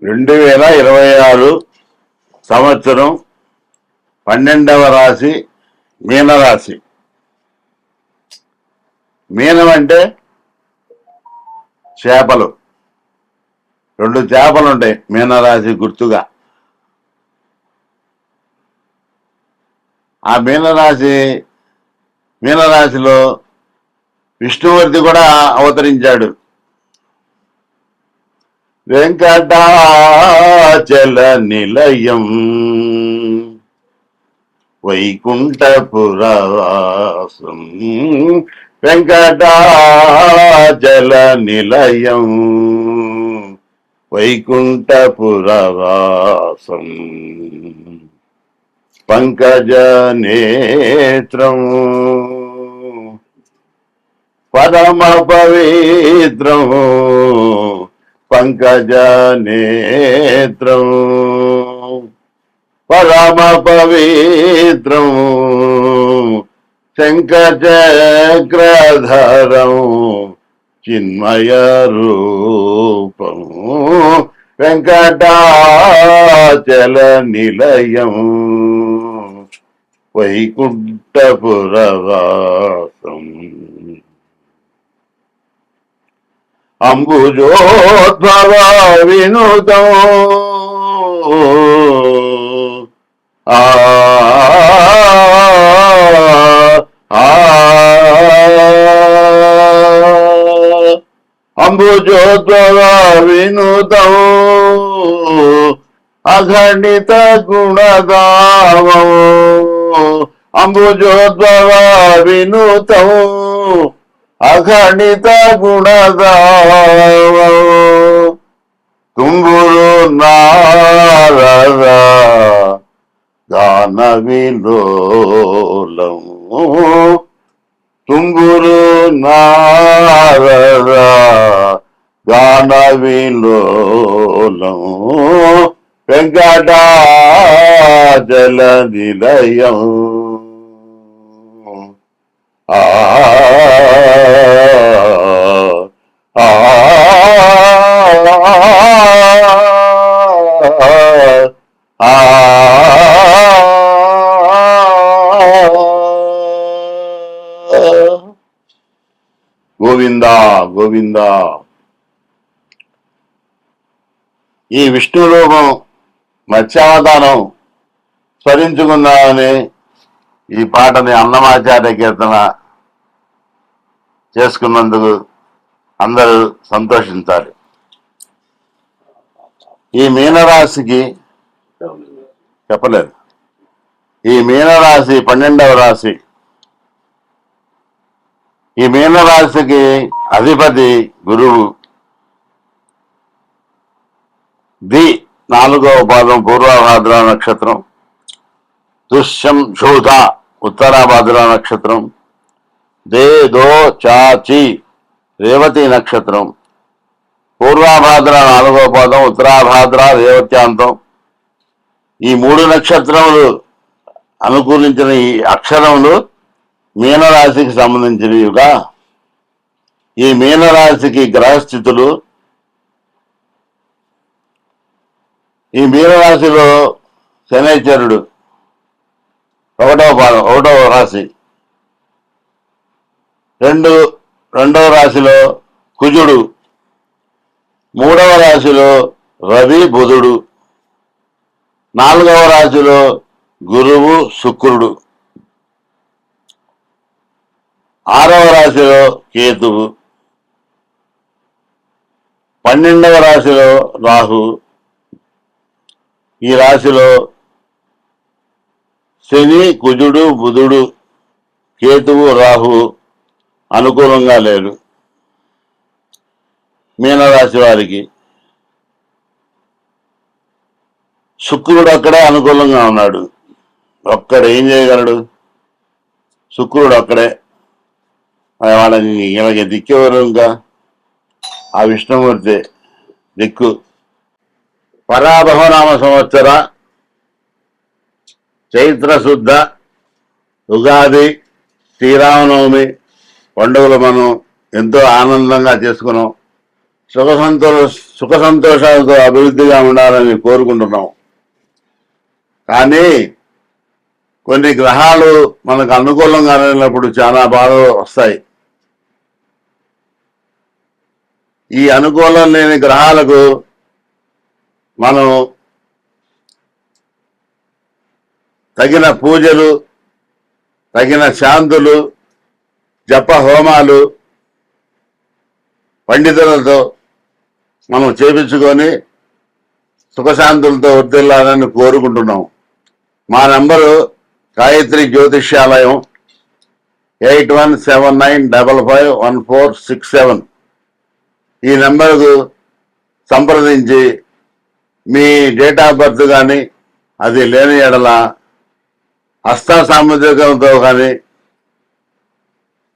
2026 సంవత్సరం 12వ రాశి మీనరాశి. మీనం అంటే చేపలు, 2 చేపలు ఉంటాయి మీనరాశి గుర్తుగా. ఆ మీనరాశిలో విష్ణుమూర్తి కూడా అవతరించాడు. వెంకటాచల నిలయం వైకుంఠపురవాసం, వెంకటాచల నిలయం వైకుంఠపురవాసం, పంకజ నేత్రం పరమ పవిత్రం, పంకజ నేత్రం పరమ పవిత్రం, శంఖచక్రధరం చిన్మయ రూపం, వెంకటాచల నిలయం వైకుంఠపురవాసం, అంబుజోద్భవ వినుతం అంబుజోద్భవ వినుతం అగణిత గుణదావం, అంబుజోద్భవ వినుతం అగణిత గుణదావం, తుంబురు నారద గాన విలోలం, తుంబురు నారద గాన విలోలం, వెంకటాచల నిలయం గోవింద గోవింద. ఈ విష్ణు రూపం మత్స్యావతారం స్మరించుకుందామని ఈ పాటని అన్నమాచార్య కీర్తన చేసుకున్నందుకు అందరూ సంతోషించాలి. ఈ మీనరాశికి చెప్పలేదు, ఈ మీనరాశి 12వ రాశి. ఈ మీనరాశికి అధిపతి గురువు. 4వ పాదం పూర్వభాద్ర నక్షత్రం, దుష్యం శోధ ఉత్తరాభాద్ర నక్షత్రం, దో చాచి రేవతి నక్షత్రం, పూర్వభాద్ర 4వ పాదం ఉత్తరాభాద్ర రేవత్యాంతం. ఈ 3 నక్షత్రములు అనుకూలించిన ఈ అక్షరములు మీనరాశికి సంబంధించినవిగా. ఈ మీనరాశికి గ్రహస్థితులు, ఈ మీనరాశిలో శనైశ్వరుడు 1వ పాదం 1వ రాశి, రెండవ రాశిలో కుజుడు, 3వ రాశిలో రవి బుధుడు, 4వ రాశిలో గురువు శుక్రుడు, 6వ రాశిలో కేతువు, 12వ రాశిలో రాహు. ఈ రాశిలో శని, కుజుడు, బుధుడు, కేతువు, రాహు అనుకూలంగా లేరు మీనరాశి వారికి. శుక్రుడు అక్కడే అనుకూలంగా ఉన్నాడు. ఒక్కడు ఏం చేయగలడు? శుక్రుడు అక్కడే. వాళ్ళకి వీళ్ళకి దిక్కెవరు? ఇంకా ఆ విష్ణుమూర్తి దిక్కు. పరాభవనామ సంవత్సర చైత్ర శుద్ధ ఉగాది, శ్రీరామనవమి పండుగలు మనం ఎంతో ఆనందంగా చేసుకున్నాం. సుఖ సంతోషాలతో అభివృద్ధిగా ఉండాలని కోరుకుంటున్నాం. కానీ కొన్ని గ్రహాలు మనకు అనుకూలంగా లేనప్పుడు చాలా బాధలు వస్తాయి. ఈ అనుకూలం లేని గ్రహాలకు మనం తగిన పూజలు, తగిన శాంతులు, జప హోమాలు పండితులతో మనం చేపించుకొని సుఖశాంతులతో వర్ధిల్లాలని కోరుకుంటున్నాం. మా నంబరు గాయత్రి జ్యోతిష్యాలయం 8179551467. ఈ నెంబర్కు సంప్రదించి మీ డేట్ ఆఫ్ బర్త్ కానీ అది లేని ఎడల హస్త సాముద్రికంతో కానీ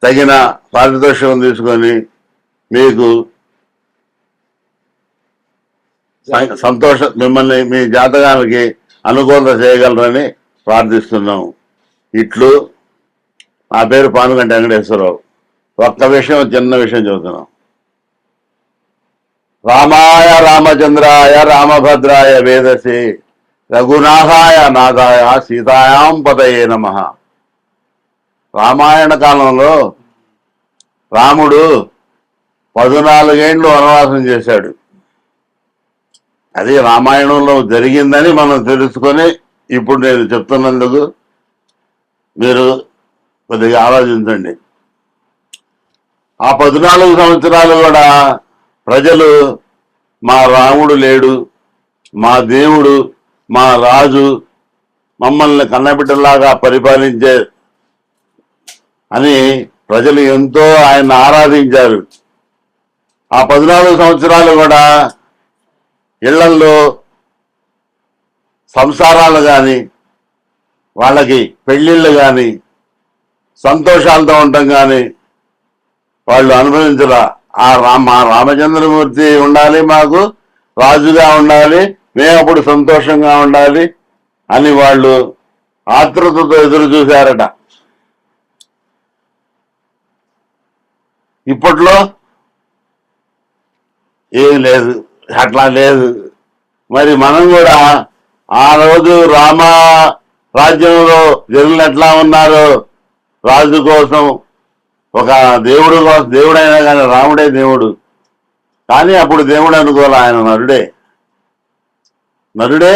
తగిన పారితోషికం తీసుకొని మీకు మిమ్మల్ని మీ జాతకానికి అనుకూలత చేయగలరని ప్రార్థిస్తున్నాం. ఇట్లు నా పేరు పానుగంటి వెంకటేశ్వరరావు. ఒక్క విషయం, చిన్న విషయం చెబుతున్నాం. రామాయ రామచంద్రాయ రామభద్రాయ వేదసే రఘునాథాయ నాథాయ సీతాయాం పదయే నమః. రామాయణ కాలంలో రాముడు 14 ఏళ్ళు వనవాసం చేశాడు. అది రామాయణంలో జరిగిందని మనం తెలుసుకొని ఇప్పుడు నేను చెప్తున్నందుకు మీరు కొద్దిగా ఆలోచించండి. ఆ 14 సంవత్సరాలు కూడా ప్రజలు మా రాముడు లేడు, మా దేవుడు, మా రాజు మమ్మల్ని కన్నబిడ్డలాగా పరిపాలించే అని ప్రజలు ఎంతో ఆయన ఆరాధించారు. ఆ 14 సంవత్సరాలు కూడా ఇళ్లల్లో సంసారాలు కానీ, వాళ్ళకి పెళ్ళిళ్ళు కానీ, సంతోషాలతో ఉండటం కానీ వాళ్ళు అనుభవించరా. మా రామచంద్రమూర్తి ఉండాలి, మాకు రాజుగా ఉండాలి, మేము అప్పుడు సంతోషంగా ఉండాలి అని వాళ్ళు ఆతృతతో ఎదురు చూశారట. ఇప్పట్లో ఏం లేదు, అట్లా లేదు. మరి మనం కూడా ఆ రోజు రామ రాజ్యంలో జనులు ఎట్లా ఉన్నారో రాజు కోసం, ఒక దేవుడు కోసం, దేవుడైనా కానీ రాముడే దేవుడు. కానీ అప్పుడు దేవుడు అనుకోవాలి, ఆయన నరుడే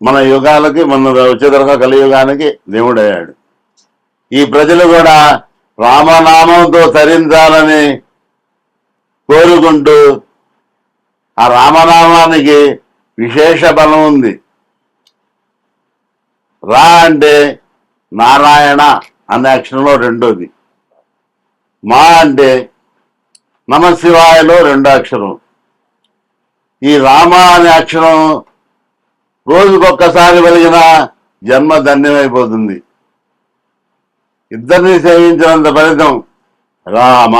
మన యుగాలకి, మన వచ్చేదరగా కలియుగానికి దేవుడయ్యాడు. ఈ ప్రజలు కూడా రామనామంతో తరించాలని కోరుకుంటూ, ఆ రామనామానికి విశేష బలం ఉంది. రా అంటే నారాయణ అనే అక్షరంలో రెండోది, మా అంటే నమశివాయలో 2వ అక్షరం. ఈ రామ అనే అక్షరం రోజుకొక్కసారి వెలిగిన జన్మ ధన్యమైపోతుంది. ఇద్దరిని సేవించినంత ఫలితం. రామ,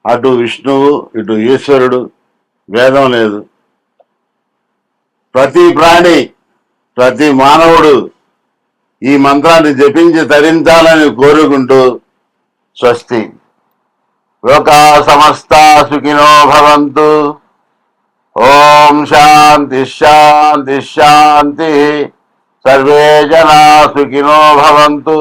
అటు విష్ణువు, ఇటు ఈశ్వరుడు, భేదం లేదు. ప్రతి ప్రాణి, ప్రతి మానవుడు ఈ మంత్రాన్ని జపించి తరించాలని కోరుకుంటూ స్వస్తి. లోకా సమస్తా సుఖినో భవంతు. ఓం శాంతి శాంతి శాంతి. సర్వే జనా సుఖినో భవంతు.